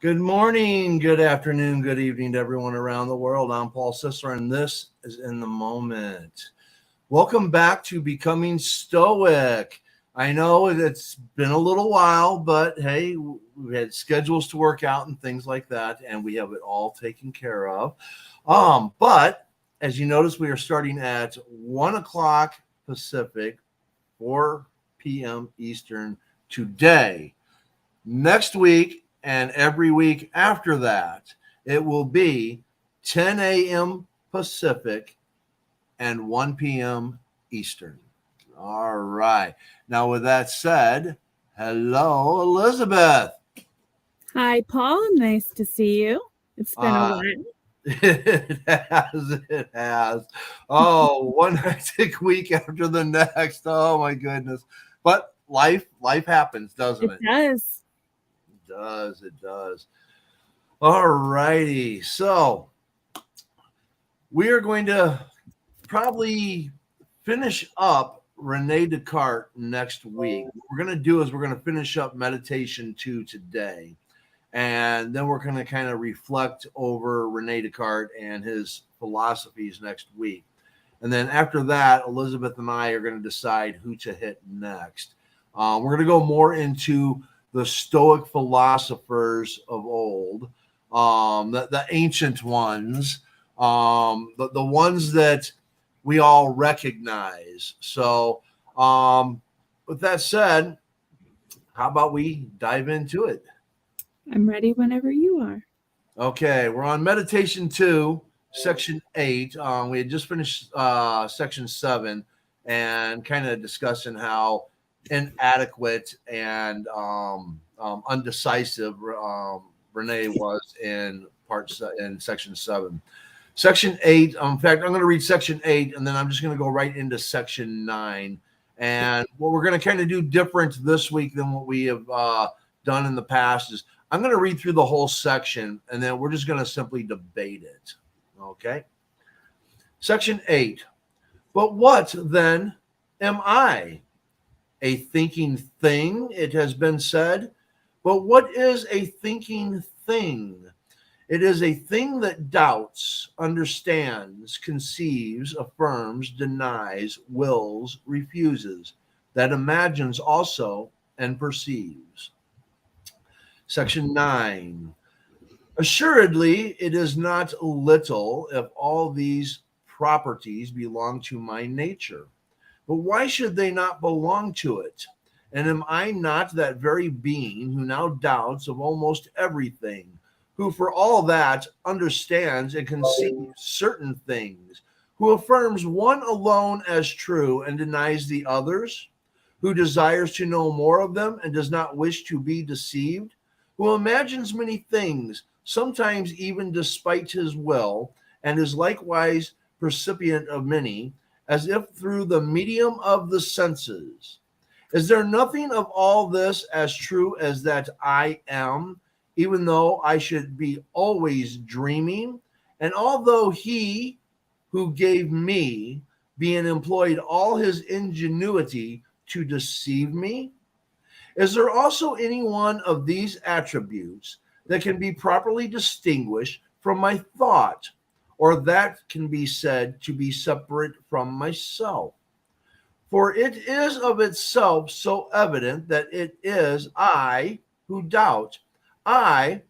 Good morning, good afternoon, good evening to everyone around the world. I'm Paul Sisler, and this is In the Moment. Welcome back to Becoming Stoic. I know it's been a little while, but hey, we had schedules to work out and things like that, and we have it all taken care of. But as you notice, we are starting at 1 o'clock Pacific, 4 p.m. Eastern today. Next week, and every week after that, it will be 10 a.m. Pacific and 1 p.m. Eastern. All right. Now, with that said, hello, Elizabeth. Hi, Paul. Nice to see you. It's been a while. It has. Oh, one hectic week after the next. Oh my goodness. But life happens, doesn't it? It does. It does. All righty. So we are going to probably finish up Rene Descartes next week. What we're going to do is we're going to finish up Meditation 2 today. And then we're going to kind of reflect over Rene Descartes and his philosophies next week. And then after that, Elizabeth and I are going to decide who to hit next. We're going to go more into the Stoic philosophers of old, the ancient ones, the ones that we all recognize. So with that said, how about we dive into it? I'm ready whenever you are. Okay, we're on Meditation 2, Section 8. We had just finished Section 7 and kind of discussing how inadequate and undecisive Rene was in Section 7. Section 8, in fact, I'm going to read Section 8, and then I'm just going to go right into Section 9. And what we're going to kind of do different this week than what we have done in the past is I'm going to read through the whole section, and then we're just going to simply debate it. Okay? Section 8. But what, then, am I? A thinking thing, it has been said. But what is a thinking thing? It is a thing that doubts, understands, conceives, affirms, denies, wills, refuses, that imagines also and perceives. Section 9. Assuredly, it is not little if all these properties belong to my nature. But why should they not belong to it? And am I not that very being who now doubts of almost everything, who for all that understands and conceives certain things, who affirms one alone as true and denies the others, who desires to know more of them and does not wish to be deceived, who imagines many things, sometimes even despite his will, and is likewise percipient of many, as if through the medium of the senses? Is there nothing of all this as true as that I am, even though I should be always dreaming? And although he who gave me, being employed all his ingenuity to deceive me? Is there also any one of these attributes that can be properly distinguished from my thought, or that can be said to be separate from myself? For it is of itself so evident that it is I who doubt, I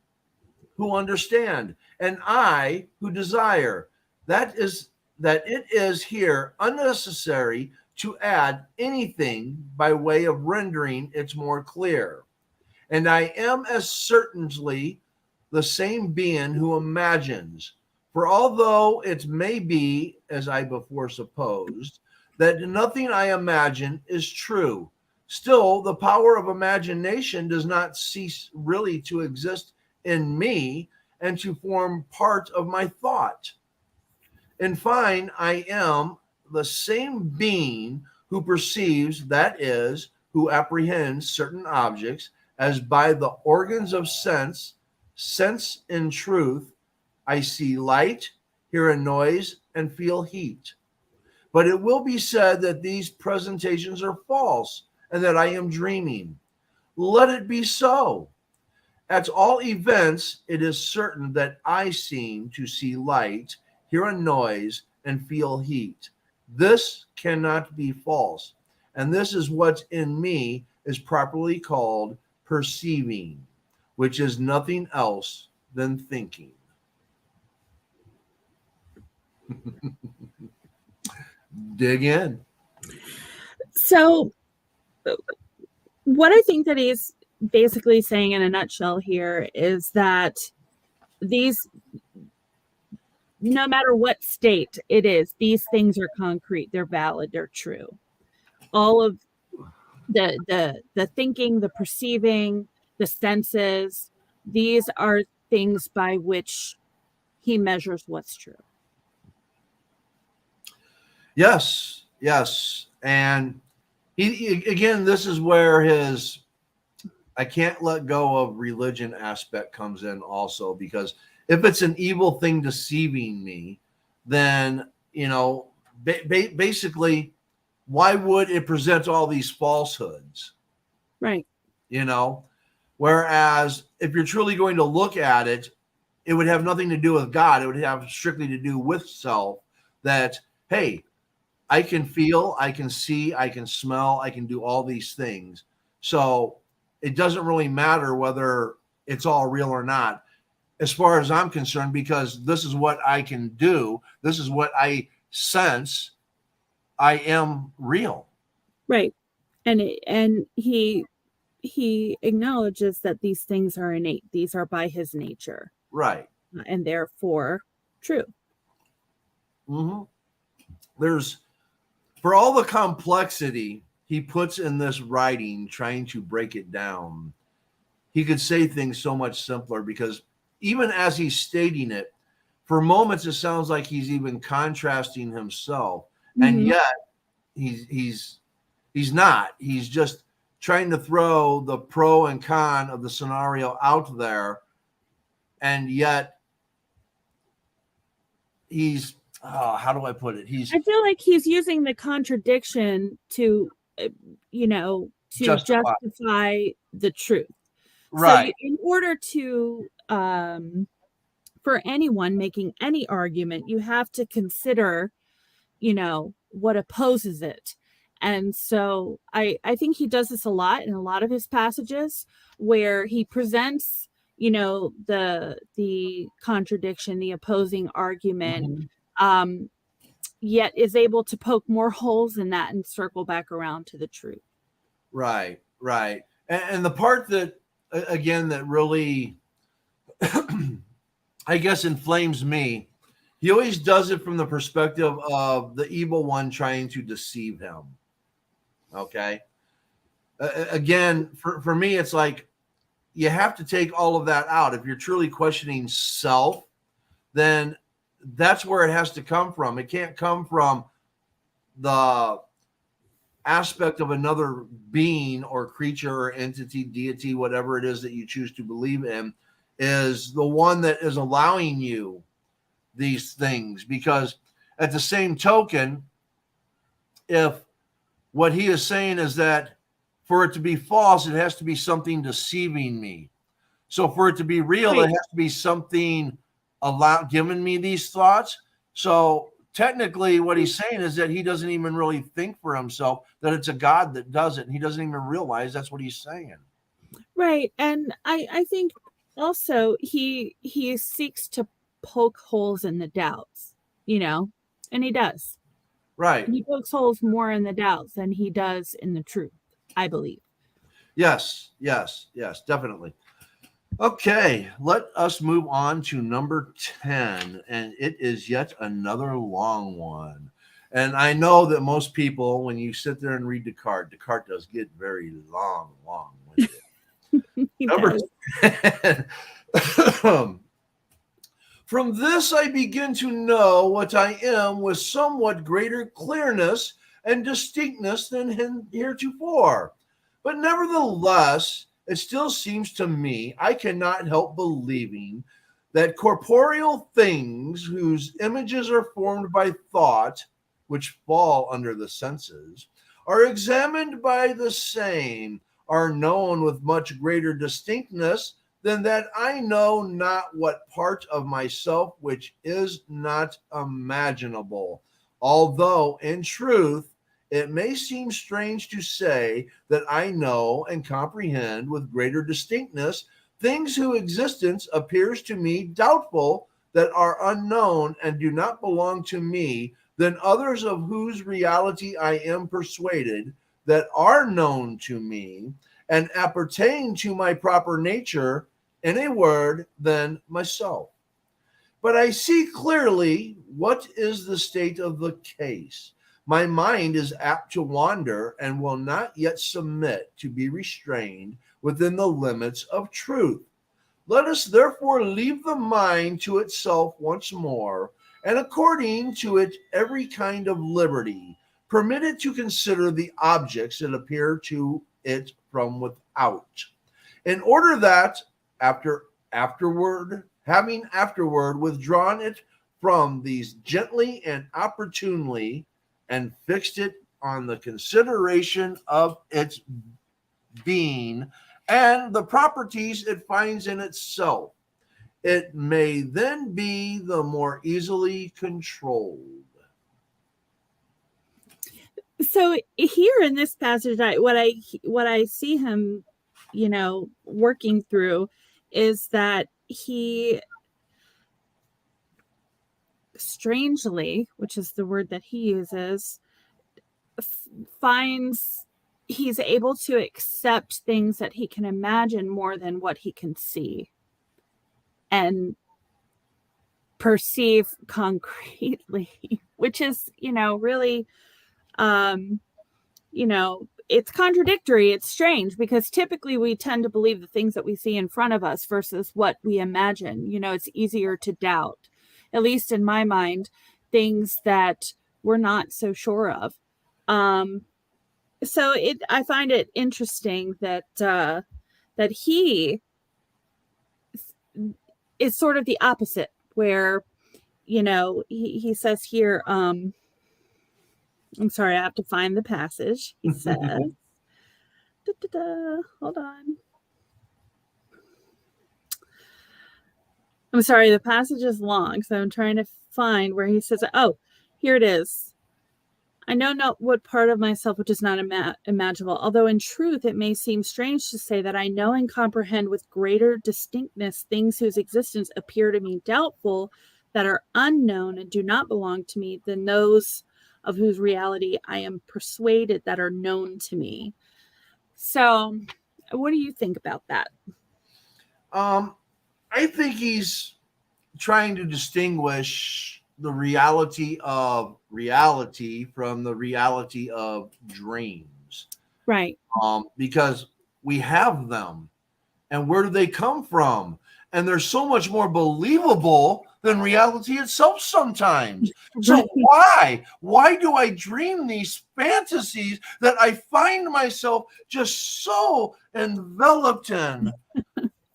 who understand, and I who desire. That it is here unnecessary to add anything by way of rendering it more clear. And I am as certainly the same being who imagines. For although it may be, as I before supposed, that nothing I imagine is true, still the power of imagination does not cease really to exist in me and to form part of my thought. In fine, I am the same being who perceives, that is, who apprehends certain objects as by the organs of sense. Sense in truth, I see light, hear a noise, and feel heat. But it will be said that these presentations are false and that I am dreaming. Let it be so. At all events, it is certain that I seem to see light, hear a noise, and feel heat. This cannot be false. And this is what in me is properly called perceiving, which is nothing else than thinking. Dig in. So, what I think that he's basically saying in a nutshell here is that these, no matter what state it is, these things are concrete, they're valid, they're true. All of the thinking, the perceiving, the senses, these are things by which he measures what's true. Yes, yes. And he again, this is where his I can't let go of religion aspect comes in also, because if it's an evil thing deceiving me, then, basically, why would it present all these falsehoods? Right. Whereas if you're truly going to look at it, it would have nothing to do with God. It would have strictly to do with self, that, hey, I can feel, I can see, I can smell, I can do all these things. So it doesn't really matter whether it's all real or not, as far as I'm concerned, because this is what I can do. This is what I sense. I am real. Right. And he acknowledges that these things are innate. These are by his nature. Right. And therefore true. Mm-hmm. There's, for all the complexity he puts in this writing, trying to break it down, he could say things so much simpler, because even as he's stating it, for moments it sounds like he's even contrasting himself, and yet he's not. He's just trying to throw the pro and con of the scenario out there, and yet he's how do I put it? I feel like he's using the contradiction to justify the truth. Right. So in order to for anyone making any argument, you have to consider what opposes it. And so I think he does this a lot in a lot of his passages, where he presents the contradiction, the opposing argument, yet is able to poke more holes in that and circle back around to the truth. Right. And the part that, again, that really I guess inflames me, he always does it from the perspective of the evil one trying to deceive him. Okay. Again, for me, it's like, you have to take all of that out. If you're truly questioning self, then that's where it has to come from. It can't come from the aspect of another being or creature or entity, deity, whatever it is that you choose to believe in, is the one that is allowing you these things. Because at the same token, if what he is saying is that for it to be false, it has to be something deceiving me. So for it to be real, It has to be something giving me these thoughts. So technically what he's saying is that he doesn't even really think for himself, that it's a God that does it. And he doesn't even realize that's what he's saying. Right. And I think also he seeks to poke holes in the doubts, and he does. Right. He pokes holes more in the doubts than he does in the truth, I believe. Yes, definitely. Okay, let us move on to number 10, and it is yet another long one. And I know that most people, when you sit there and read Descartes does get very long. Number 10. From this I begin to know what I am with somewhat greater clearness and distinctness than heretofore. But nevertheless, it still seems to me I cannot help believing that corporeal things whose images are formed by thought, which fall under the senses, are examined by the same, are known with much greater distinctness than that I know not what part of myself which is not imaginable. Although, in truth, it may seem strange to say that I know and comprehend with greater distinctness things whose existence appears to me doubtful, that are unknown and do not belong to me, than others of whose reality I am persuaded that are known to me and appertain to my proper nature, in a word, than myself. But I see clearly what is the state of the case. My mind is apt to wander and will not yet submit to be restrained within the limits of truth. Let us therefore leave the mind to itself once more, and according to it every kind of liberty, permit it to consider the objects that appear to it from without, in order that having afterward withdrawn it from these gently and opportunely, and fixed it on the consideration of its being and the properties it finds in itself, it may then be the more easily controlled. So here in this passage, what I see him, working through is that he strangely, which is the word that he uses, finds he's able to accept things that he can imagine more than what he can see and perceive concretely, which is, really, it's contradictory. It's strange because typically we tend to believe the things that we see in front of us versus what we imagine. It's easier to doubt, at least in my mind, things that we're not so sure of. So I find it interesting that he is sort of the opposite, where he says here, I'm sorry, I have to find the passage. He says, hold on. I'm sorry, the passage is long, so I'm trying to find where he says, oh, here it is. I know not what part of myself which is not imaginable, although in truth it may seem strange to say that I know and comprehend with greater distinctness things whose existence appear to me doubtful, that are unknown and do not belong to me, than those of whose reality I am persuaded that are known to me. So, what do you think about that? I think he's trying to distinguish the reality of reality from the reality of dreams. Right. Because we have them, and where do they come from? And they're so much more believable than reality itself sometimes. So why do I dream these fantasies that I find myself just so enveloped in?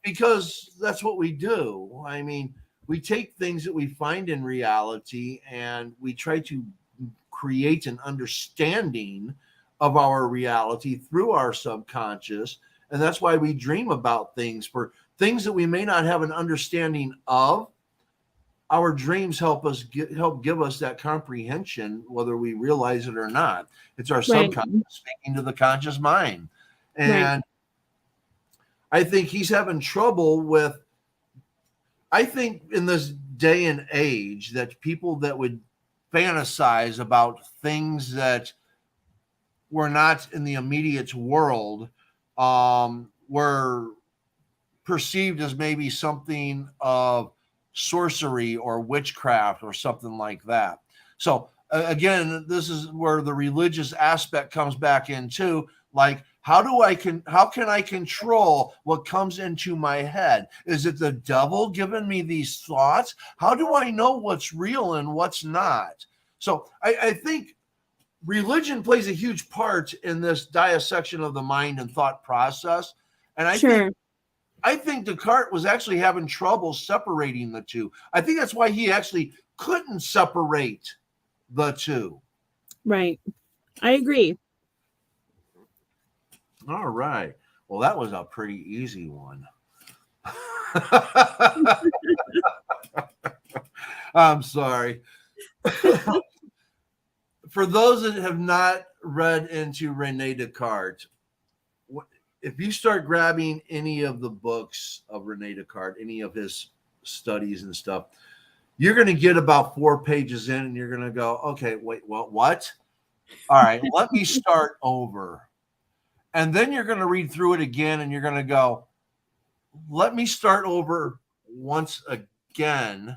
Because that's what we do. I mean, we take things that we find in reality and we try to create an understanding of our reality through our subconscious. And that's why we dream about things. For things that we may not have an understanding of, our dreams help give us that comprehension, whether we realize it or not. It's our subconscious speaking to the conscious mind. And I think he's having trouble with, I think in this day and age, that people that would fantasize about things that were not in the immediate world were perceived as maybe something of sorcery or witchcraft or something like that. So again, this is where the religious aspect comes back into, like, how can I control what comes into my head? Is it the devil giving me these thoughts? How do I know what's real and what's not? So I think religion plays a huge part in this dissection of the mind and thought process. And I think Descartes was actually having trouble separating the two. I think that's why he actually couldn't separate the two. Right. I agree. All right. Well, that was a pretty easy one. I'm sorry. For those that have not read into Rene Descartes, if you start grabbing any of the books of Rene Descartes, any of his studies and stuff, you're going to get about 4 pages in and you're going to go, okay, wait, what? All right, let me start over. And then you're going to read through it again and you're going to go, let me start over once again.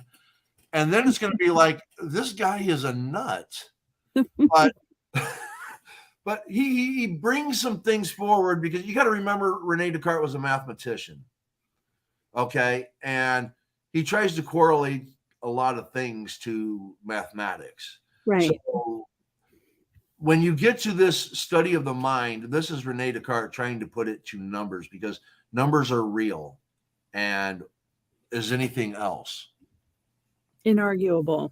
And then it's going to be like, this guy is a nut. But but he brings some things forward, because you got to remember Rene Descartes was a mathematician. Okay. And he tries to correlate a lot of things to mathematics. Right. So when you get to this study of the mind, this is Rene Descartes trying to put it to numbers, because numbers are real and is anything else. Inarguable.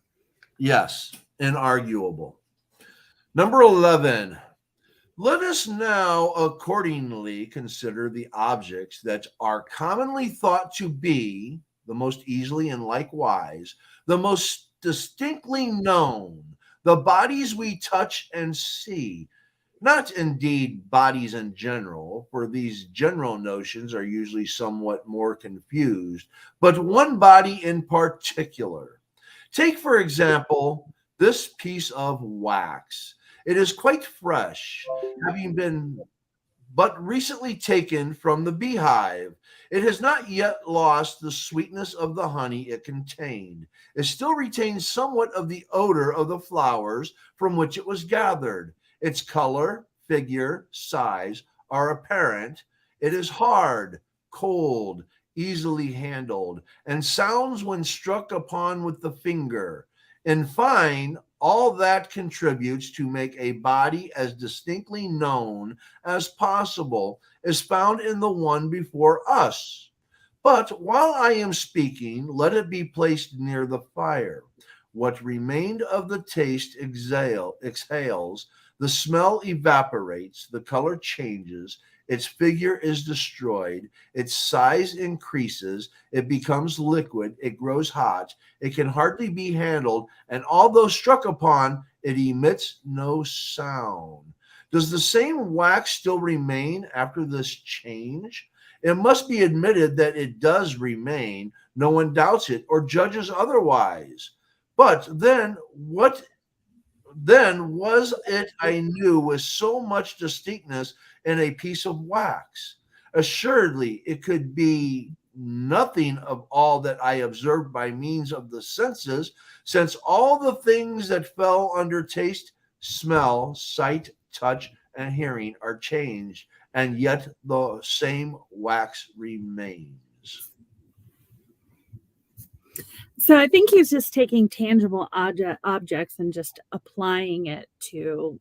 Yes, inarguable. Number 11. Let us now accordingly consider the objects that are commonly thought to be the most easily and likewise the most distinctly known, the bodies we touch and see. Not indeed bodies in general, for these general notions are usually somewhat more confused, but one body in particular. Take, for example, this piece of wax. It is quite fresh, having been but recently taken from the beehive. It has not yet lost the sweetness of the honey it contained. It still retains somewhat of the odor of the flowers from which it was gathered. Its color, figure, size are apparent. It is hard, cold, easily handled, and sounds when struck upon with the finger. In fine, all that contributes to make a body as distinctly known as possible is found in the one before us. But while I am speaking, let it be placed near the fire. What remained of the taste exhales, the smell evaporates, the color changes, its figure is destroyed, its size increases, it becomes liquid, it grows hot, it can hardly be handled, and although struck upon, it emits no sound. Does the same wax still remain after this change? It must be admitted that it does remain. No one doubts it or judges otherwise. But then, what then was it I knew with so much distinctness in a piece of wax? Assuredly, it could be nothing of all that I observed by means of the senses, since all the things that fell under taste, smell, sight, touch, and hearing are changed, and yet the same wax remains. So I think he's just taking tangible objects and just applying it to,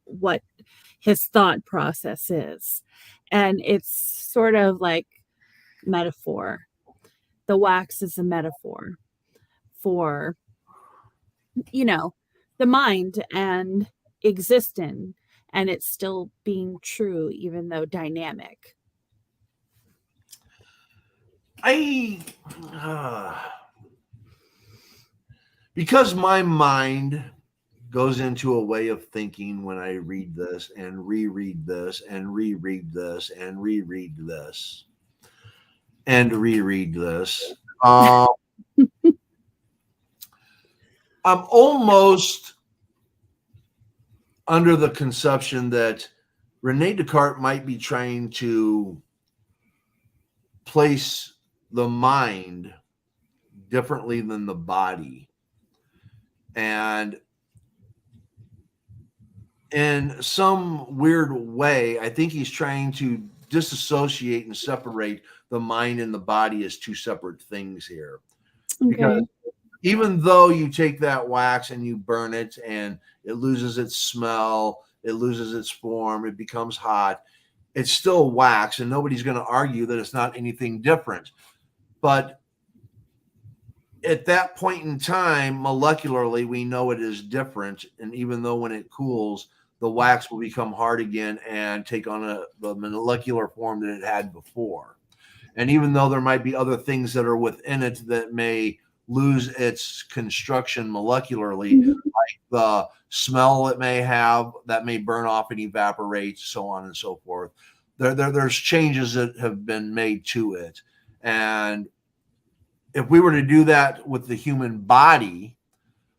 what his thought process is. And it's sort of like metaphor. The wax is a metaphor for, the mind and existing, and it's still being true, even though dynamic. Because my mind goes into a way of thinking when I read this and reread this and reread this and reread this and reread this. I'm almost under the conception that Rene Descartes might be trying to place the mind differently than the body. And in some weird way, I think he's trying to disassociate and separate the mind and the body as two separate things here. Okay. Because even though you take that wax and you burn it and it loses its smell, it loses its form, it becomes hot, it's still wax, and nobody's going to argue that it's not anything different. But at that point in time, molecularly, we know it is different. And even though when it cools, the wax will become hard again and take on the molecular form that it had before. And even though there might be other things that are within it that may lose its construction molecularly, like the smell it may have that may burn off and evaporate, so on and so forth. There's changes that have been made to it. And if we were to do that with the human body,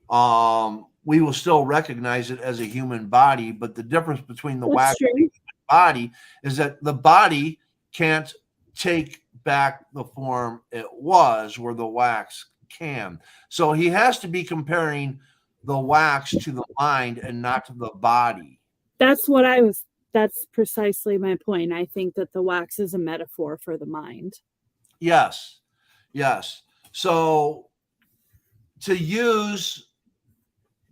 we will still recognize it as a human body. But the difference between the wax and the human body is that the body can't take back the form it was, where the wax can. So he has to be comparing the wax to the mind and not to the body. That's precisely my point. I think that the wax is a metaphor for the mind. Yes. So to use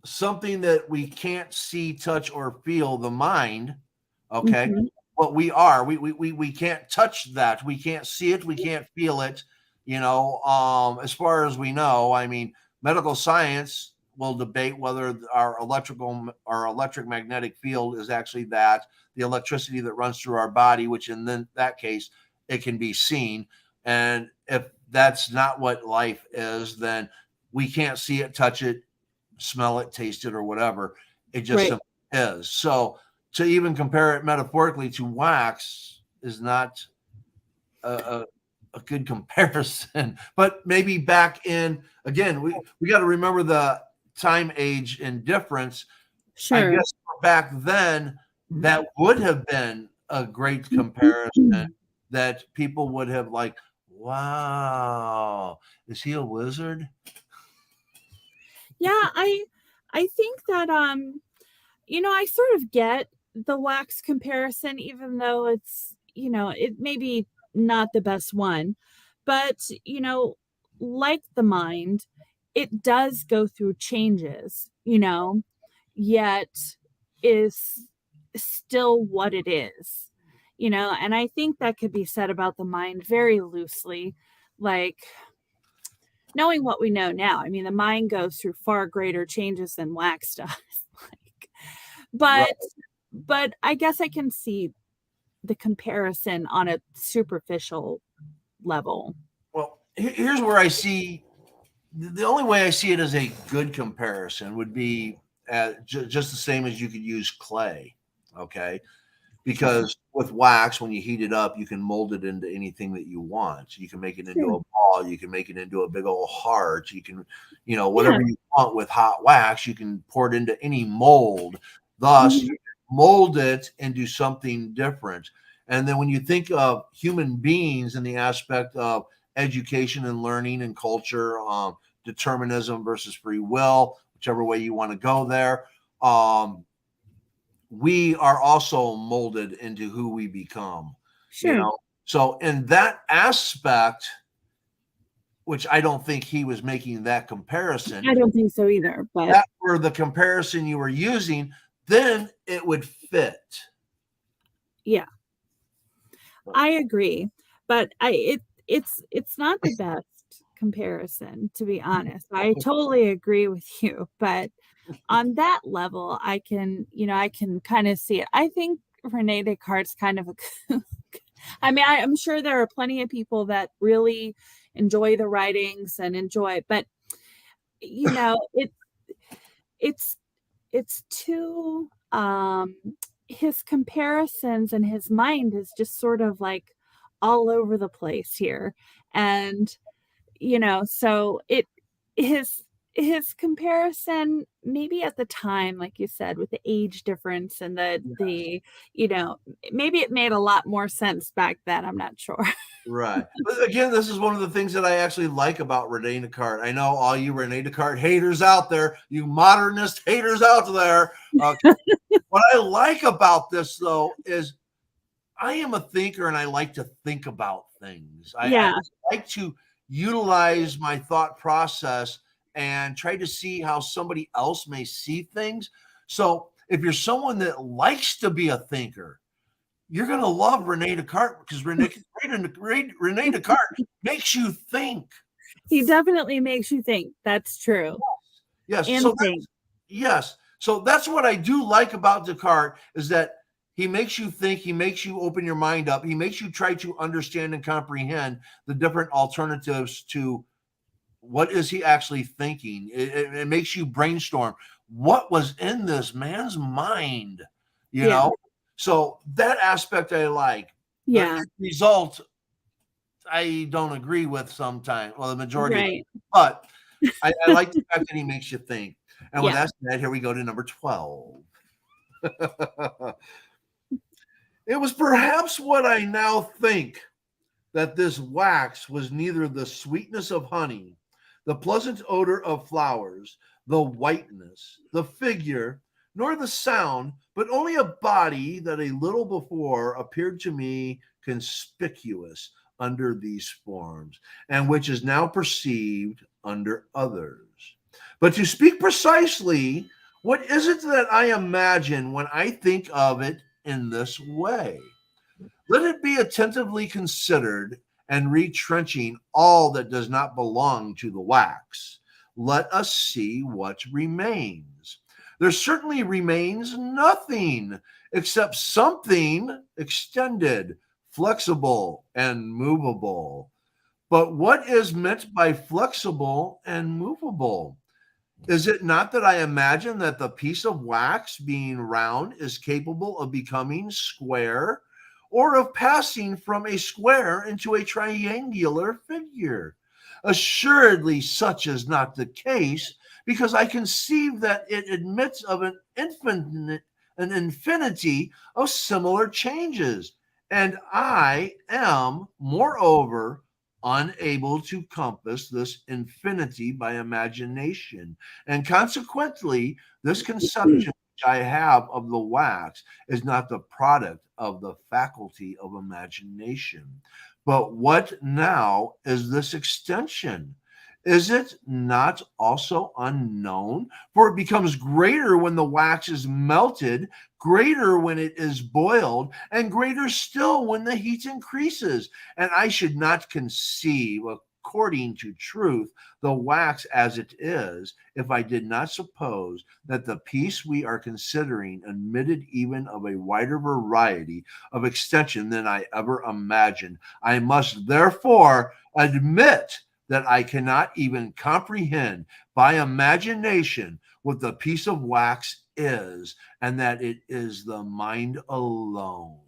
something that we can't see, touch, or feel, the mind, okay, what we are, we can't touch that. We can't see it. We can't feel it. As far as we know, I mean, medical science will debate whether our electric magnetic field is actually the electricity that runs through our body, which in that case, it can be seen. And if that's not what life is, then we can't see it, touch it, smell it, taste it, or whatever. It just simply is. So to even compare it metaphorically to wax is not a good comparison. But maybe back in, again, we got to remember the time, age, and difference. Sure. I guess back then that would have been a great comparison that people would have like, wow, is he a wizard? Yeah, I think that I sort of get the wax comparison, even though it's, it may be not the best one. But, like the mind, it does go through changes, yet is still what it is, and I think that could be said about the mind very loosely, like knowing what we know now. I mean, the mind goes through far greater changes than wax does. But I guess I can see the comparison on a superficial level. Well, here's where I see the only way I see it as a good comparison would be just the same as you could use clay. Okay. Because with wax, when you heat it up, you can mold it into anything that you want. You can make it into a ball. You can make it into a big old heart. You can, whatever you want with hot wax, you can pour it into any mold. Thus, you can mold it into something different. And then when you think of human beings in the aspect of education and learning and culture, determinism versus free will, whichever way you want to go there, we are also molded into who we become. Sure. So in that aspect, which I don't think he was making that comparison. I don't think so either. But that were the comparison you were using, then it would fit. Yeah, I agree. But it's not the best comparison, to be honest. I totally agree with you. But on that level, I can kind of see it. I think Rene Descartes kind of I mean, I'm sure there are plenty of people that really enjoy the writings and enjoy, but it's too his comparisons and his mind is just sort of like all over the place here. And so his comparison, maybe at the time, like you said, with the age difference and the maybe it made a lot more sense back then. I'm not sure. Right. But again, this is one of the things that I actually like about Rene Descartes. I know all you Rene Descartes haters out there, you modernist haters out there. What I like about this, though, is I am a thinker and I like to think about things. I like to utilize my thought process and try to see how somebody else may see things. So if you're someone that likes to be a thinker, you're going to love Rene Descartes, because Rene Descartes makes you think. He definitely makes you think. That's true. Yes. So that's what I do like about Descartes, is that He makes you think, he makes you open your mind up, he makes you try to understand and comprehend the different alternatives to what is he actually thinking. It makes you brainstorm what was in this man's mind, you Yeah. know? So that aspect I like. Yeah. The result I don't agree with sometimes, well, the majority of Right. it, but I like the fact that he makes you think. And with Yeah. that said, here we go to number 12. It was perhaps what I now think, that this wax was neither the sweetness of honey, the pleasant odor of flowers, the whiteness, the figure, nor the sound, but only a body that a little before appeared to me conspicuous under these forms, and which is now perceived under others. But to speak precisely, what is it that I imagine when I think of it in this way? Let it be attentively considered and retrenching all that does not belong to the wax. Let us see what remains. There certainly remains nothing except something extended, flexible, and movable. But what is meant by flexible and movable? Is it not that I imagine that the piece of wax, being round, is capable of becoming square, or of passing from a square into a triangular figure? Assuredly, such is not the case, because I conceive that it admits of an infinity of similar changes, and I am, moreover, unable to compass this infinity by imagination. And consequently, this conception which I have of the wax is not the product of the faculty of imagination. But what now is this extension? Is it not also unknown? For it becomes greater when the wax is melted, greater when it is boiled, and greater still when the heat increases. And I should not conceive, according to truth, the wax as it is, if I did not suppose that the piece we are considering admitted even of a wider variety of extension than I ever imagined. I must therefore admit that I cannot even comprehend by imagination what the piece of wax is, and that it is the mind alone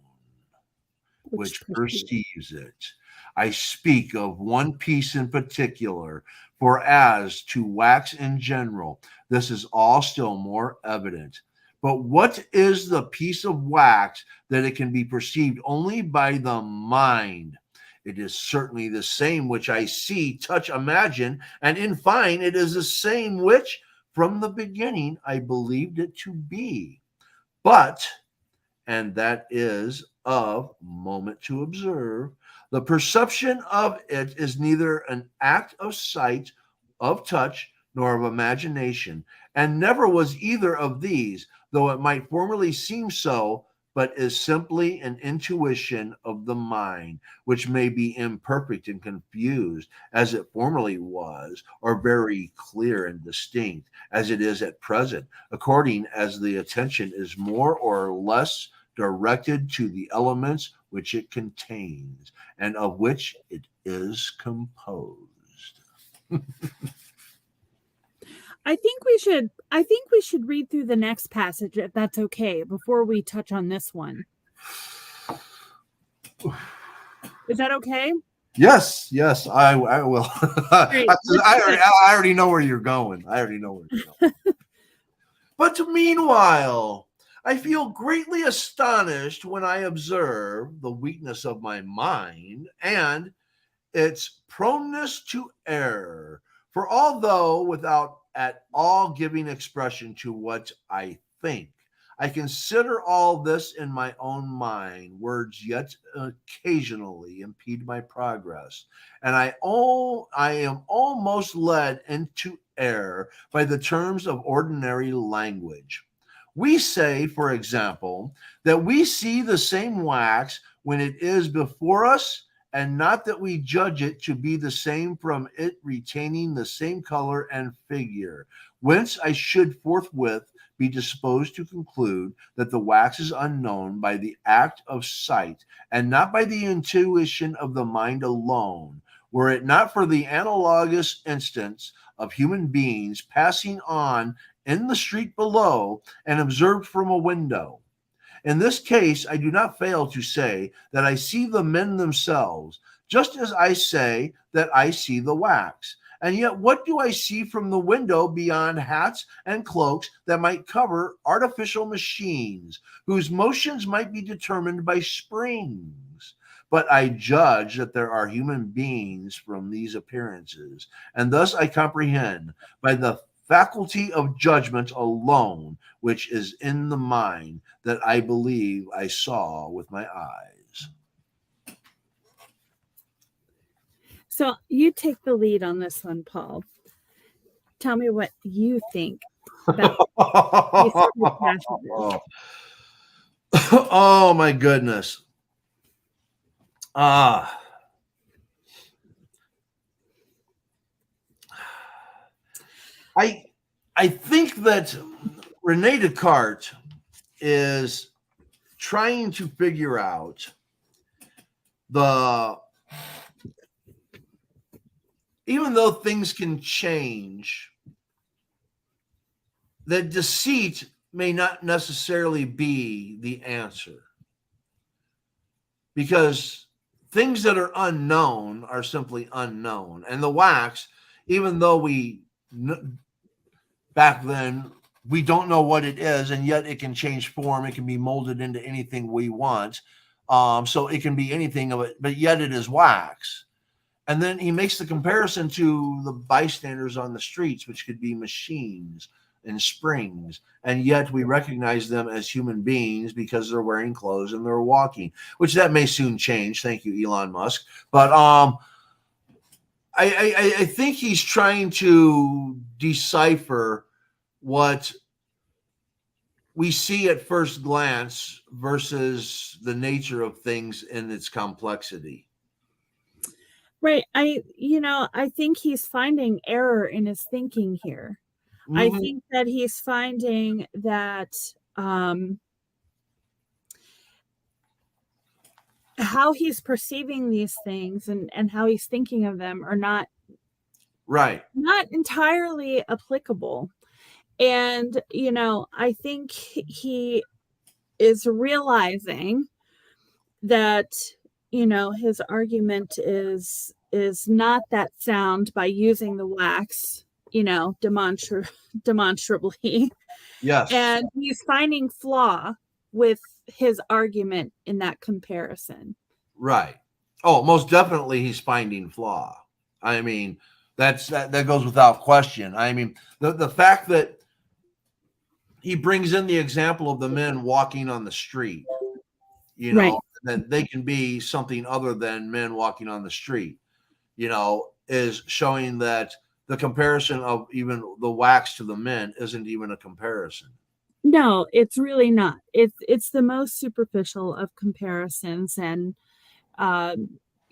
which perceives it. I speak of one piece in particular, for as to wax in general, this is all still more evident. But what is the piece of wax that it can be perceived only by the mind? It is certainly the same which I see, touch, imagine, and in fine, it is the same which from the beginning I believed it to be. But, and that is of moment to observe, the perception of it is neither an act of sight, of touch, nor of imagination, and never was either of these, though it might formerly seem so, but is simply an intuition of the mind, which may be imperfect and confused, as it formerly was, or very clear and distinct, as it is at present, according as the attention is more or less directed to the elements which it contains and of which it is composed. I think we should read through the next passage, if that's okay, before we touch on this one. Is that okay? Yes, I will. Great. I already know where you're going. But meanwhile, I feel greatly astonished when I observe the weakness of my mind and its proneness to error. For although without at all giving expression to what I think, I consider all this in my own mind, words yet occasionally impede my progress, and I am almost led into error by the terms of ordinary language. We say, for example, that we see the same wax when it is before us, and not that we judge it to be the same from it retaining the same color and figure, whence I should forthwith be disposed to conclude that the wax is unknown by the act of sight and not by the intuition of the mind alone, were it not for the analogous instance of human beings passing on in the street below and observed from a window. In this case, I do not fail to say that I see the men themselves, just as I say that I see the wax. And yet, what do I see from the window beyond hats and cloaks that might cover artificial machines, whose motions might be determined by springs? But I judge that there are human beings from these appearances, and thus I comprehend by the faculty of judgment alone, which is in the mind, that I believe I saw with my eyes. So you take the lead on this one, Paul. Tell me what you think about these sort of passages. Oh my goodness. I think that Rene Descartes is trying to figure out even though things can change, that deceit may not necessarily be the answer. Because things that are unknown are simply unknown. And the wax, even though back then, we don't know what it is, and yet it can change form. It can be molded into anything we want. So it can be anything of it, but yet it is wax. And then he makes the comparison to the bystanders on the streets, which could be machines and springs. And yet we recognize them as human beings because they're wearing clothes and they're walking, which that may soon change. Thank you, Elon Musk. But I think he's trying to decipher what we see at first glance versus the nature of things in its complexity. Right. I think he's finding error in his thinking here. Mm-hmm. I think that he's finding that how he's perceiving these things and how he's thinking of them are not entirely applicable. And, I think he is realizing that, his argument is not that sound by using the wax, demonstrably. Yes. And he's finding flaw with his argument in that comparison. Right. Oh, most definitely he's finding flaw. I mean, that goes without question. I mean, the fact that he brings in the example of the men walking on the street, Right. that they can be something other than men walking on the street, is showing that the comparison of even the wax to the men isn't even a comparison. No, it's really not. It's the most superficial of comparisons. And,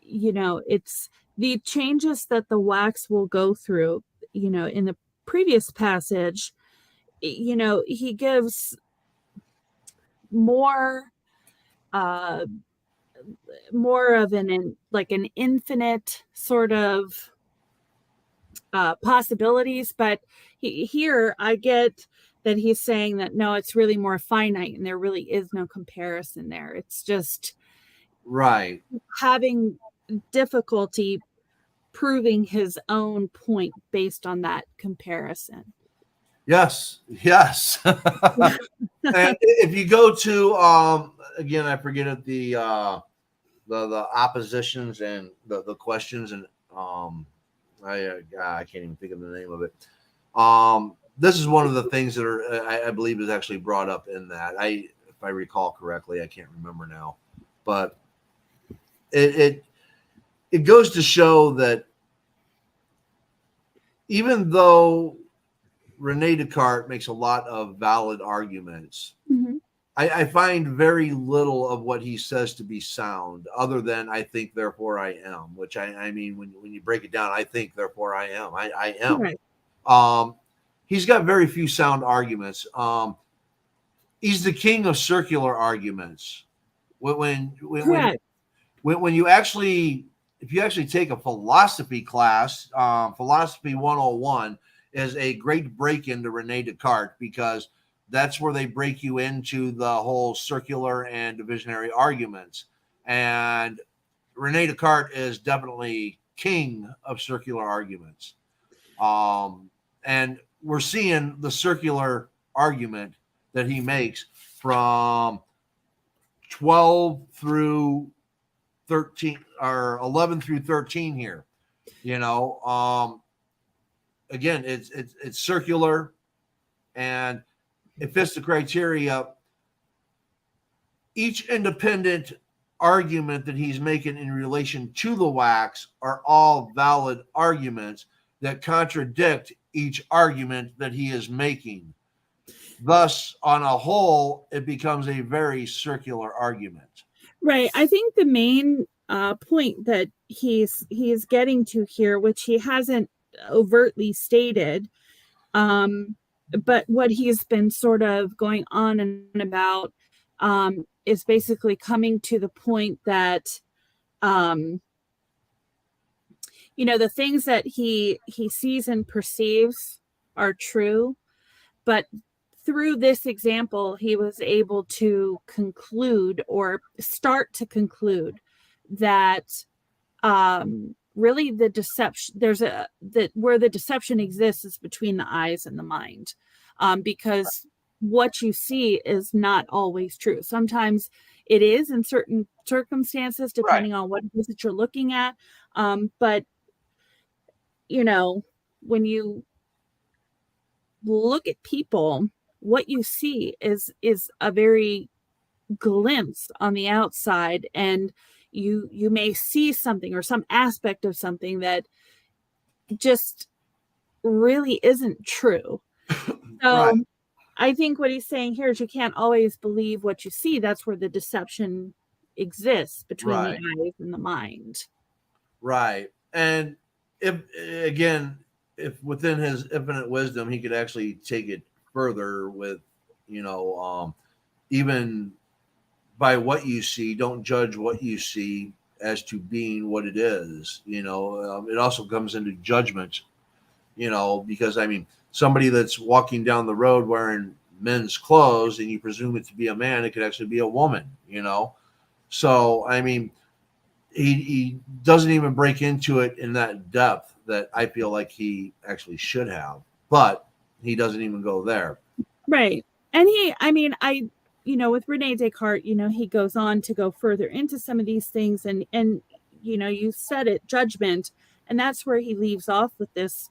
it's the changes that the wax will go through, in the previous passage, he gives more of an infinite sort of possibilities. But here I get that he's saying that, no, it's really more finite and there really is no comparison there. It's just right having difficulty proving his own point based on that comparison. Yes. And if you go to again, I forget it, the oppositions and the questions, and I can't even think of the name of it. This is one of the things that are I believe is actually brought up in that. If I recall correctly, I can't remember now, but it goes to show that even though Rene Descartes makes a lot of valid arguments, Mm-hmm. I find very little of what he says to be sound, other than I think, therefore I am, which I mean, when you break it down, I think, therefore I am. I am. Right. he's got very few sound arguments. He's the king of circular arguments. Correct. When you actually, if you actually take a philosophy class, Philosophy 101 is a great break into Rene Descartes, because that's where they break you into the whole circular and divisionary arguments. And Rene Descartes is definitely king of circular arguments. And we're seeing the circular argument that he makes from 12 through 13, or 11 through 13 here. Again, it's circular, and it fits the criteria. Each independent argument that he's making in relation to the wax are all valid arguments that contradict each argument that he is making. Thus, on a whole, it becomes a very circular argument. Right. I think the main point that he's getting to here, which he hasn't overtly stated, but what he's been sort of going on and about, is basically coming to the point that, the things that he sees and perceives are true, but through this example, he was able to conclude, or start to conclude, that really the deception, where the deception exists is between the eyes and the mind, because what you see is not always true. Sometimes it is in certain circumstances, depending on what it is that you're looking at. But when you look at people, what you see is a very glimpse on the outside, and you may see something or some aspect of something that just really isn't true. So I think what he's saying here is you can't always believe what you see. That's where the deception exists, between the eyes and the mind. Right. And if within his infinite wisdom, he could actually take it further with, even by what you see, don't judge what you see as to being what it is. It also comes into judgment, because somebody that's walking down the road wearing men's clothes and you presume it to be a man, it could actually be a woman, So, he doesn't even break into it in that depth that I feel like he actually should have, but he doesn't even go there. Right. And with Rene Descartes, he goes on to go further into some of these things, and you said it, judgment, and that's where he leaves off with this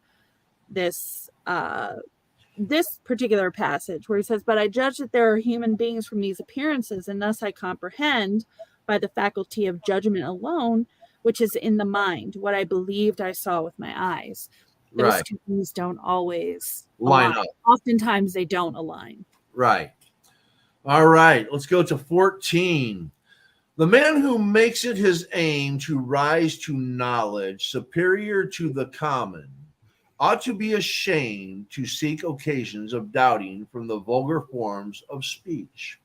particular passage where he says, "But I judge that there are human beings from these appearances, and thus I comprehend by the faculty of judgment alone, which is in the mind, what I believed I saw with my eyes." Those two things don't always line up. Oftentimes they don't align. Right. All right. Let's go to 14. The man who makes it his aim to rise to knowledge superior to the common ought to be ashamed to seek occasions of doubting from the vulgar forms of speech.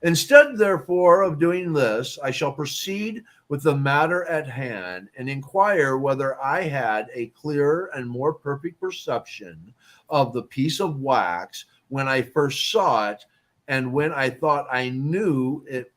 Instead, therefore, of doing this, I shall proceed with the matter at hand and inquire whether I had a clearer and more perfect perception of the piece of wax when I first saw it, and when I thought I knew it,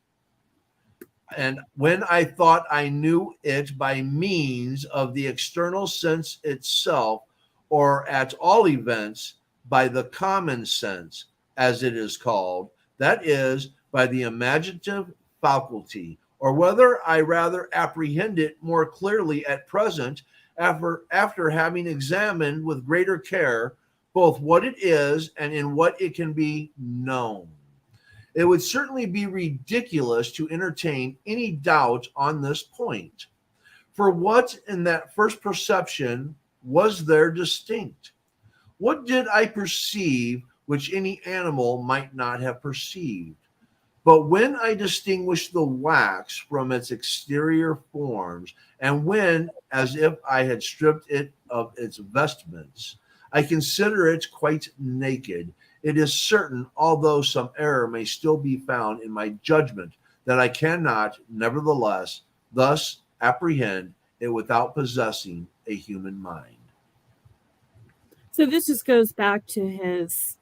by means of the external sense itself, or at all events by the common sense, as it is called, that is, by the imaginative faculty, or whether I rather apprehend it more clearly at present, after having examined with greater care both what it is and in what it can be known. It would certainly be ridiculous to entertain any doubt on this point. For what in that first perception was there distinct? What did I perceive which any animal might not have perceived? But when I distinguished the wax from its exterior forms, and when, as if I had stripped it of its vestments, I consider it quite naked. It is certain, although some error may still be found in my judgment, that I cannot, nevertheless, thus apprehend it without possessing a human mind. So this just goes back to his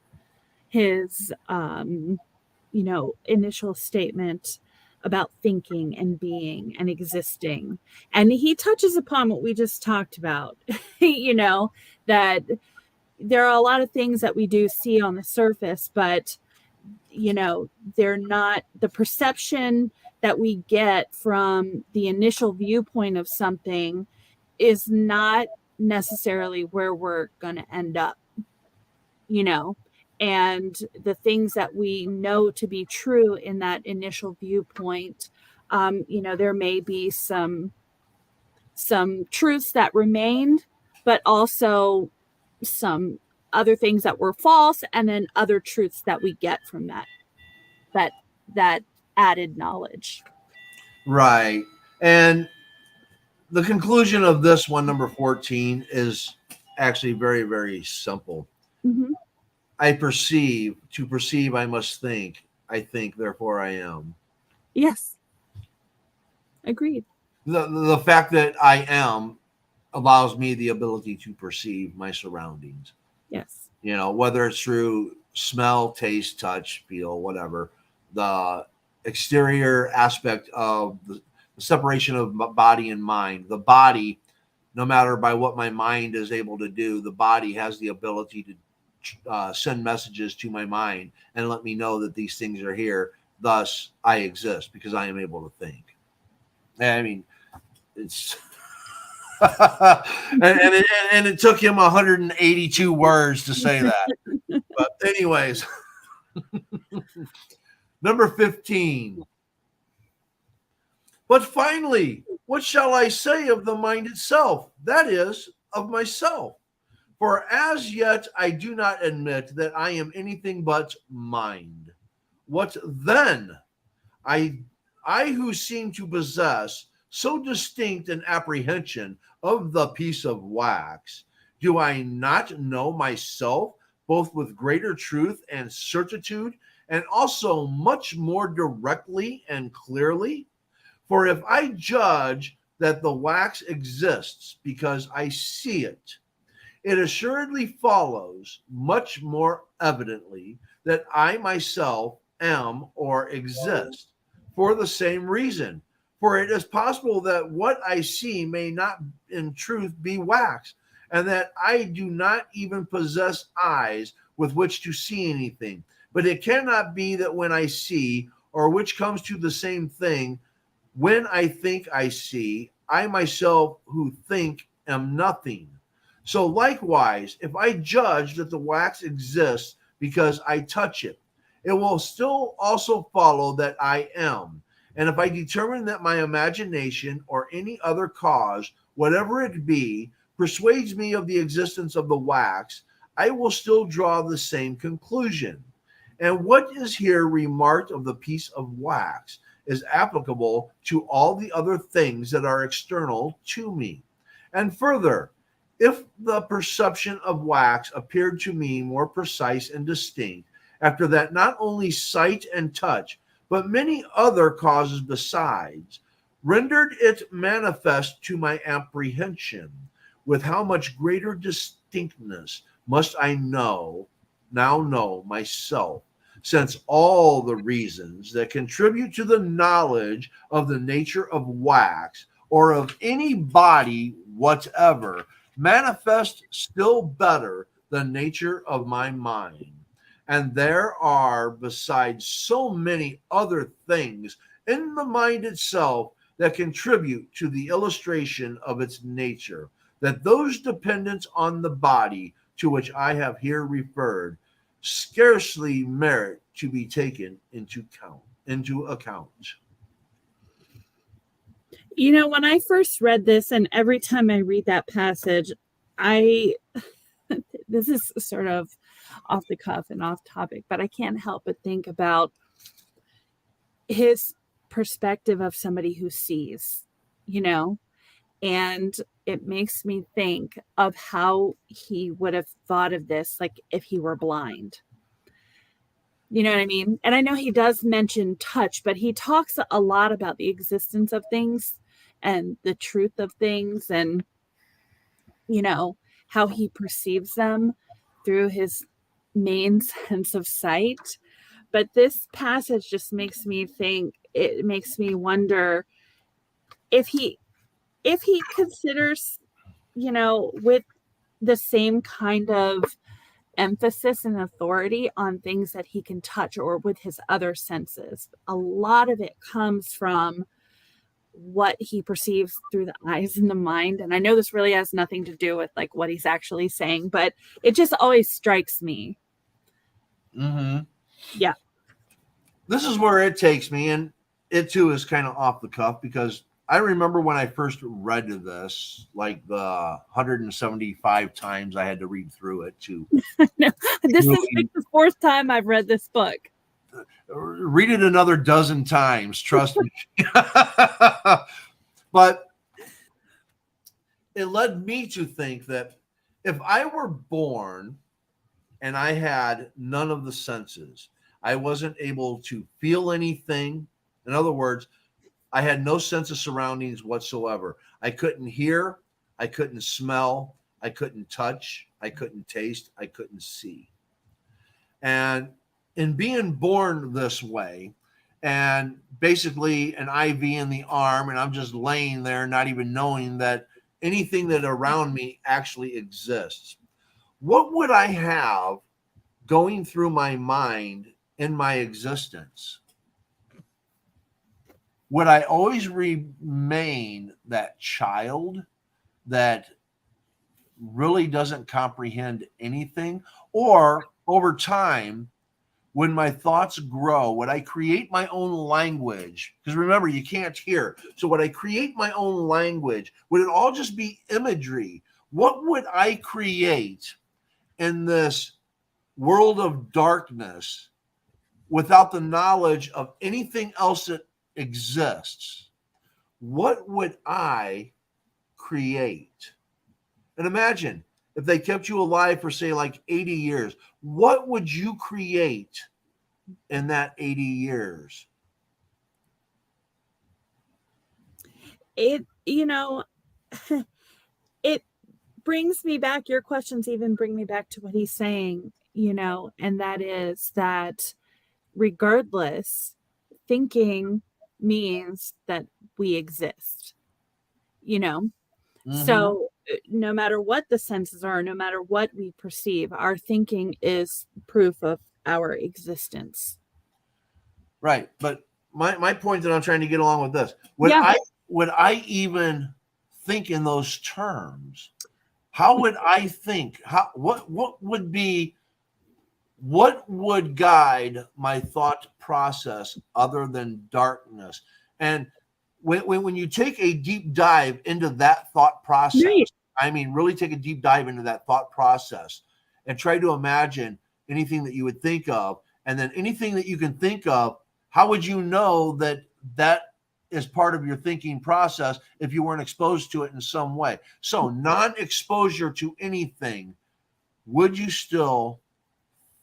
initial statement about thinking and being and existing. And he touches upon what we just talked about, that there are a lot of things that we do see on the surface, but they're not the perception that we get from the initial viewpoint of something is not necessarily where we're going to end up, and the things that we know to be true in that initial viewpoint, there may be some truths that remained, but also some other things that were false, and then other truths that we get from that that added knowledge. Right. And the conclusion of this one, number 14, is actually very, very simple. Mm-hmm. I perceive. To perceive, I must think. I think, therefore I am. Yes. Agreed. The fact that I am allows me the ability to perceive my surroundings. Yes. Whether it's through smell, taste, touch, feel, whatever. The exterior aspect of the separation of body and mind. The body, no matter by what my mind is able to do, the body has the ability to send messages to my mind and let me know that these things are here. Thus, I exist because I am able to think. I mean, it's and it took him 182 words to say that. But anyways, number 15. But finally, what shall I say of the mind itself? That is, of myself. For as yet I do not admit that I am anything but mind. What then? I who seem to possess so distinct an apprehension of the piece of wax, do I not know myself both with greater truth and certitude, and also much more directly and clearly? For if I judge that the wax exists because I see it, it assuredly follows much more evidently that I myself am or exist for the same reason. For it is possible that what I see may not in truth be wax, and that I do not even possess eyes with which to see anything. But it cannot be that when I see, or which comes to the same thing, when I think I see, I myself who think am nothing. So likewise, if I judge that the wax exists because I touch it, it will still also follow that I am. And if I determine that my imagination or any other cause, whatever it be, persuades me of the existence of the wax, I will still draw the same conclusion. And what is here remarked of the piece of wax is applicable to all the other things that are external to me. And further, if the perception of wax appeared to me more precise and distinct, after that not only sight and touch, but many other causes besides, rendered it manifest to my apprehension, with how much greater distinctness must I now know myself, since all the reasons that contribute to the knowledge of the nature of wax or of any body whatever manifest still better the nature of my mind. And there are, besides, so many other things in the mind itself that contribute to the illustration of its nature, that those dependent on the body to which I have here referred scarcely merit to be taken into account. When I first read this, and every time I read that passage, I this is sort of off the cuff and off topic, but I can't help but think about his perspective of somebody who sees, And it makes me think of how he would have thought of this, like if he were blind. You know what I mean? And I know he does mention touch, but he talks a lot about the existence of things and the truth of things and, how he perceives them through his main sense of sight. But this passage just makes me think, it makes me wonder if he considers, with the same kind of emphasis and authority on things that he can touch or with his other senses. A lot of it comes from what he perceives through the eyes and the mind. And I know this really has nothing to do with like what he's actually saying, but it just always strikes me. Mm-hmm. Yeah. This is where it takes me, and it too is kind of off the cuff because I remember when I first read this, like the 175 times I had to read through it to No, this is like the fourth time I've read this book. Read it another dozen times, trust me. But it led me to think that if I were born and I had none of the senses, I wasn't able to feel anything. In other words, I had no sense of surroundings whatsoever. I couldn't hear, I couldn't smell, I couldn't touch, I couldn't taste, I couldn't see. And in being born this way, and basically an IV in the arm, and I'm just laying there, not even knowing that anything that around me actually exists, what would I have going through my mind in my existence? Would I always remain that child that really doesn't comprehend anything? Or over time, when my thoughts grow, would I create my own language? Because remember, you can't hear. So would I create my own language? Would it all just be imagery? What would I create in this world of darkness without the knowledge of anything else that exists? What would I create? And imagine if they kept you alive for, say, like 80 years, what would you create in that 80 years? It brings me back, your questions even bring me back to what he's saying, and that is that regardless, thinking means that we exist, Mm-hmm. So no matter what the senses are, no matter what we perceive, our thinking is proof of our existence. Right. But my point that I'm trying to get along with this, would I even think in those terms? How would I think? What would guide my thought process other than darkness? And when you take a deep dive into that thought process, Right. I mean, really take a deep dive into that thought process and try to imagine anything that you would think of, and then anything that you can think of, how would you know that that is part of your thinking process if you weren't exposed to it in some way? So non-exposure to anything, would you still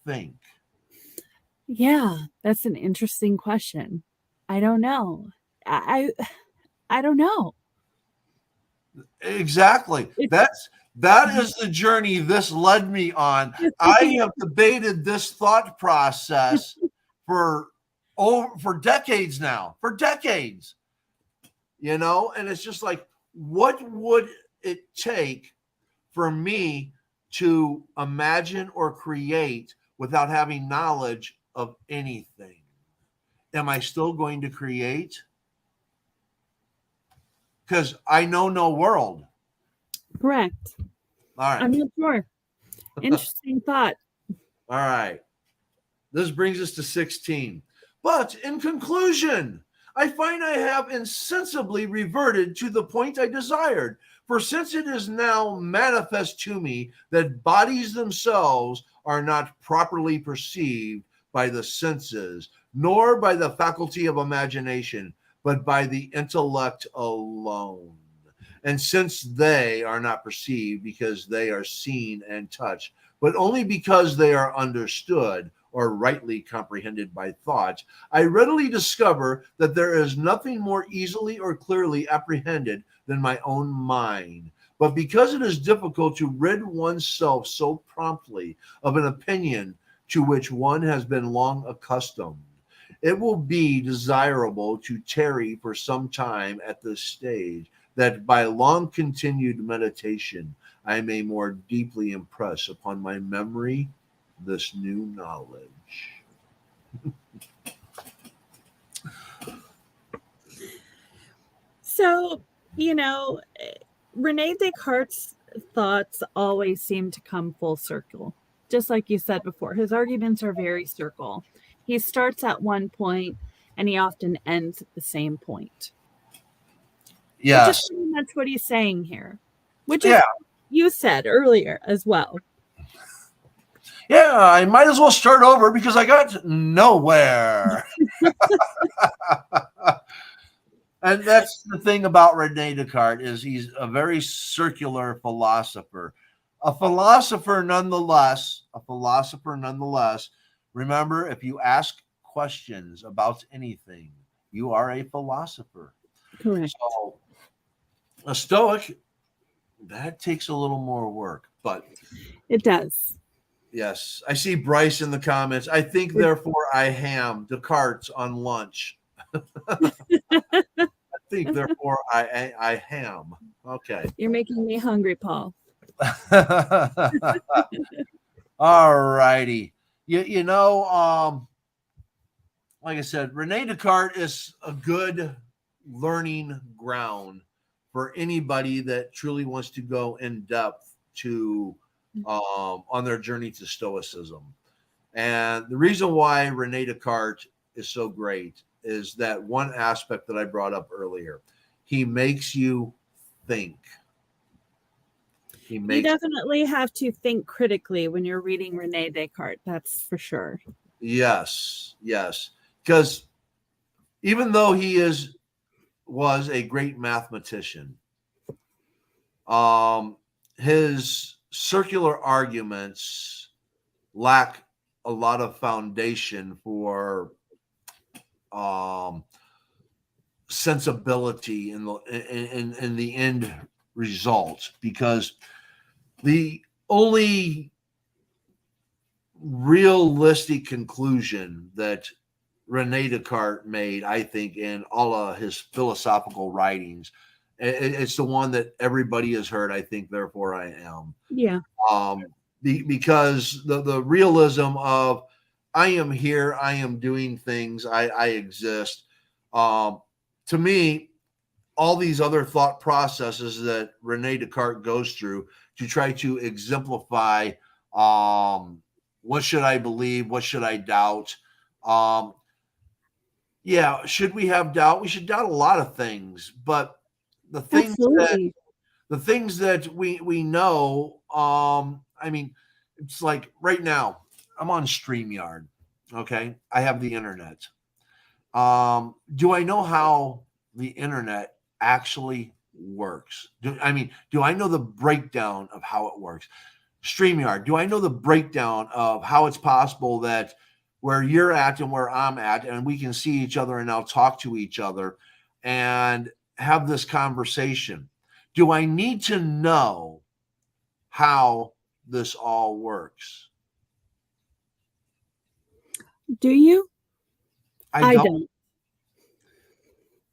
think? Yeah, that's an interesting question. I don't know. I don't know. Exactly. That is the journey this led me on. I have debated this thought process for decades now. For decades. And it's just like, what would it take for me to imagine or create without having knowledge of anything? Am I still going to create? Because I know no world. Correct. All right. I'm not sure. Interesting thought. All right. This brings us to 16. But in conclusion, I find I have insensibly reverted to the point I desired. For since it is now manifest to me that bodies themselves are not properly perceived by the senses, nor by the faculty of imagination, but by the intellect alone. And since they are not perceived because they are seen and touched, but only because they are understood or rightly comprehended by thought, I readily discover that there is nothing more easily or clearly apprehended than my own mind. But because it is difficult to rid oneself so promptly of an opinion to which one has been long accustomed, it will be desirable to tarry for some time at this stage, that by long continued meditation I may more deeply impress upon my memory this new knowledge. So, Rene Descartes' thoughts always seem to come full circle. Just like you said before, his arguments are very circle. He starts at one point and he often ends at the same point. Yes. Which is pretty much what he's saying here. Which is what you said earlier as well. Yeah, I might as well start over because I got nowhere. And that's the thing about Rene Descartes, is he's a very circular philosopher. A philosopher nonetheless. Remember, if you ask questions about anything, you are a philosopher. Correct. So a Stoic, that takes a little more work, but it does. Yes. I see Bryce in the comments. I think, therefore, I ham Descartes on lunch. I think, therefore, I ham. Okay. You're making me hungry, Paul. All righty. You know, like I said, Rene Descartes is a good learning ground for anybody that truly wants to go in depth to on their journey to Stoicism. And the reason why Rene Descartes is so great is that one aspect that I brought up earlier. He makes you think. You definitely have to think critically when you're reading Rene Descartes. That's for sure. Yes. Because even though he was a great mathematician, his circular arguments lack a lot of foundation for sensibility in the end result, because the only realistic conclusion that Rene Descartes made, I think, in all of his philosophical writings, it's the one that everybody has heard. I think, therefore, I am. Yeah. Because the realism of I am here, I am doing things, I exist. To me, all these other thought processes that Rene Descartes goes through to try to exemplify what should I believe, what should I doubt. Yeah, should we have doubt? We should doubt a lot of things, but the things that we know, I mean, it's like right now I'm on StreamYard. Okay, I have the internet. Do I know how the internet actually works? Do I know the breakdown of how it works? StreamYard, do I know the breakdown of how it's possible that where you're at and where I'm at, and we can see each other and now talk to each other and have this conversation? Do I need to know how this all works? Do you? I don't.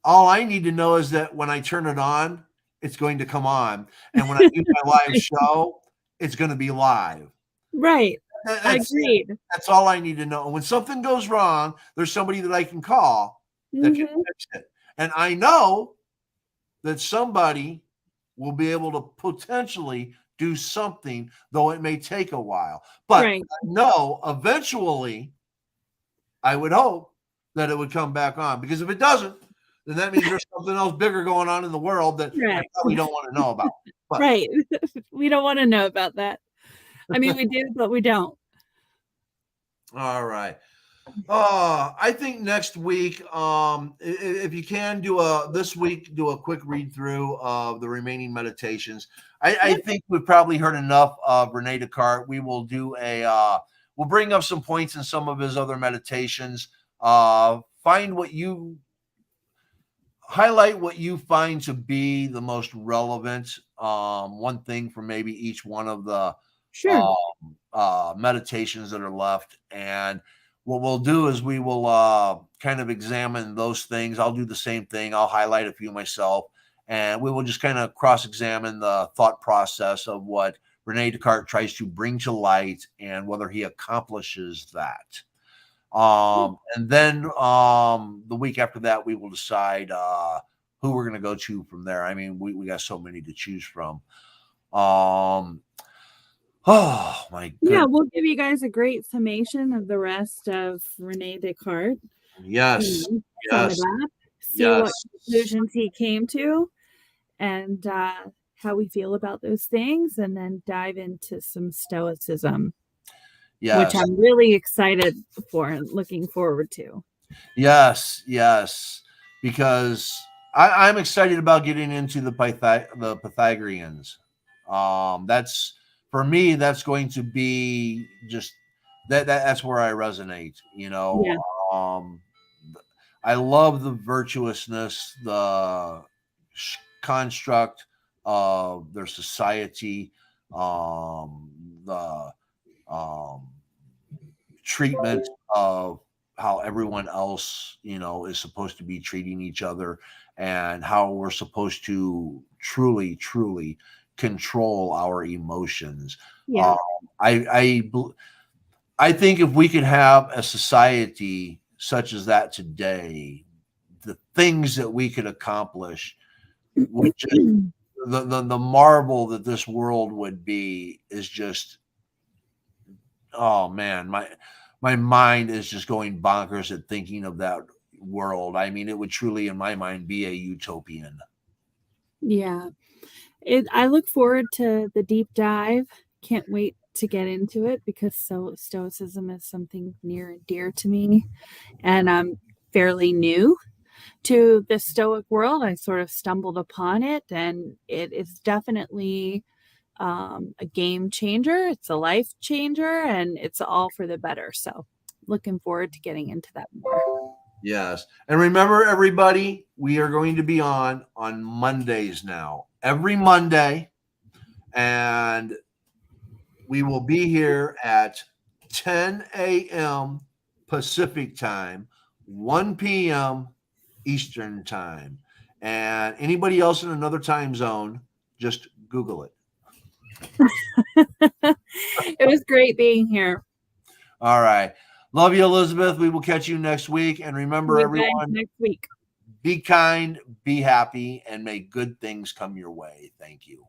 All I need to know is that when I turn it on, it's going to come on. And when I do my live show, it's going to be live. Right. Agreed. That's all I need to know. And when something goes wrong, there's somebody that I can call that can fix it. And I know that somebody will be able to potentially do something, though it may take a while. But I know eventually, I would hope that it would come back on, because if it doesn't, then that means there's something else bigger going on in the world that I probably don't want to know about. But, right. We don't want to know about that. I mean, we do, but we don't. All right. I think next week, if you can this week, do a quick read through of the remaining meditations. I think we've probably heard enough of Rene Descartes. We will do we'll bring up some points in some of his other meditations. Highlight what you find to be the most relevant. One thing from maybe each one of the Sure. meditations that are left. And what we'll do is we will kind of examine those things. I'll do the same thing. I'll highlight a few myself, and we will just kind of cross-examine the thought process of what Rene Descartes tries to bring to light and whether he accomplishes that. And then the week after that, we will decide who we're going to go to from there. I mean, we got so many to choose from. Oh my goodness. Yeah, we'll give you guys a great summation of the rest of Rene Descartes. Yes. Sum Yes. it up, see Yes. what conclusions he came to, and how we feel about those things, and then dive into some Stoicism, Yes. which I'm really excited for and looking forward to. Yes. Yes. Because I'm excited about getting into the Pythagoreans. That's for me. That's going to be just that's where I resonate. You know. Yeah. I love the virtuousness, the construct of their society, the treatment of how everyone else, is supposed to be treating each other, and how we're supposed to truly, truly control our emotions. Yeah. I think if we could have a society such as that today, the things that we could accomplish would just the marvel that this world would be is just, oh man, my mind is just going bonkers at thinking of that world. I mean, it would truly, in my mind, be a utopian. Yeah. I look forward to the deep dive. Can't wait to get into it because Stoicism is something near and dear to me. And I'm fairly new to the Stoic world. I sort of stumbled upon it, and it is definitely a game changer. It's a life changer, and it's all for the better. So looking forward to getting into that more. Yes. And remember, everybody, we are going to be on Mondays now, every Monday. And we will be here at 10 a.m. Pacific time, 1 p.m. Eastern time. And anybody else in another time zone, just Google it. It was great being here. All right. Love you, Elizabeth. We will catch you next week. And remember, everyone, next week. be kind, be happy, and may good things come your way. Thank you.